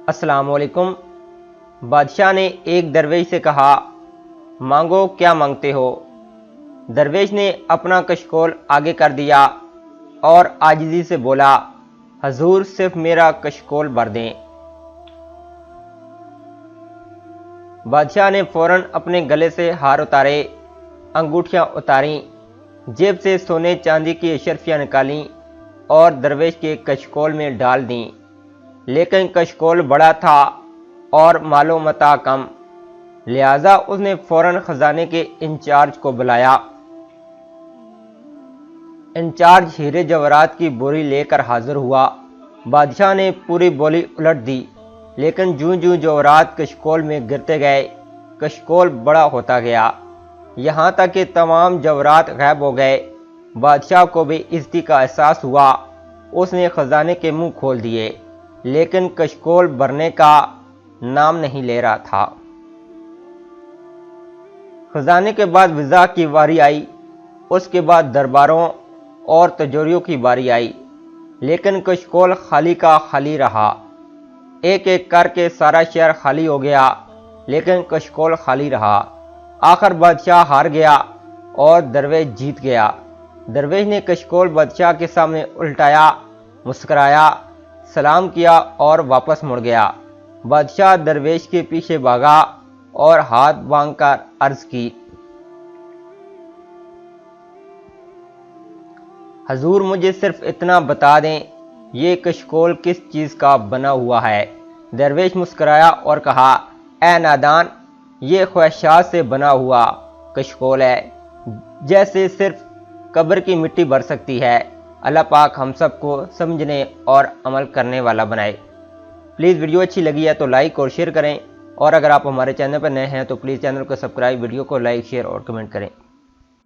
السلام علیکم۔ بادشاہ نے ایک درویش سے کہا، مانگو کیا مانگتے ہو؟ درویش نے اپنا کشکول آگے کر دیا اور عاجزی سے بولا، حضور صرف میرا کشکول بھر دیں۔ بادشاہ نے فوراً اپنے گلے سے ہار اتارے، انگوٹھیاں اتاریں، جیب سے سونے چاندی کی اشرفیاں نکالیں اور درویش کے کشکول میں ڈال دیں، لیکن کشکول بڑا تھا اور مال و متاع کم، لہذا اس نے فوراً خزانے کے انچارج کو بلایا۔ انچارج ہیرے جواہرات کی بوری لے کر حاضر ہوا۔ بادشاہ نے پوری بوری الٹ دی، لیکن جوں جوں جواہرات کشکول میں گرتے گئے، کشکول بڑا ہوتا گیا، یہاں تک کہ تمام جواہرات غائب ہو گئے۔ بادشاہ کو بھی عزتی کا احساس ہوا۔ اس نے خزانے کے منہ کھول دیے، لیکن کشکول بھرنے کا نام نہیں لے رہا تھا۔ خزانے کے بعد وزراء کی باری آئی، اس کے بعد درباروں اور تجوریوں کی باری آئی، لیکن کشکول خالی کا خالی رہا۔ ایک ایک کر کے سارا شہر خالی ہو گیا، لیکن کشکول خالی رہا۔ آخر بادشاہ ہار گیا اور درویش جیت گیا۔ درویش نے کشکول بادشاہ کے سامنے الٹایا، مسکرایا، سلام کیا اور واپس مڑ گیا۔ بادشاہ درویش کے پیچھے بھاگا اور ہاتھ باندھ کر عرض کی، حضور مجھے صرف اتنا بتا دیں، یہ کشکول کس چیز کا بنا ہوا ہے؟ درویش مسکرایا اور کہا، اے نادان، یہ خواہشات سے بنا ہوا کشکول ہے، جیسے صرف قبر کی مٹی بھر سکتی ہے۔ اللہ پاک ہم سب کو سمجھنے اور عمل کرنے والا بنائے۔ پلیز ویڈیو اچھی لگی ہے تو لائک اور شیئر کریں، اور اگر آپ ہمارے چینل پر نئے ہیں تو پلیز چینل کو سبسکرائب، ویڈیو کو لائک، شیئر اور کمنٹ کریں۔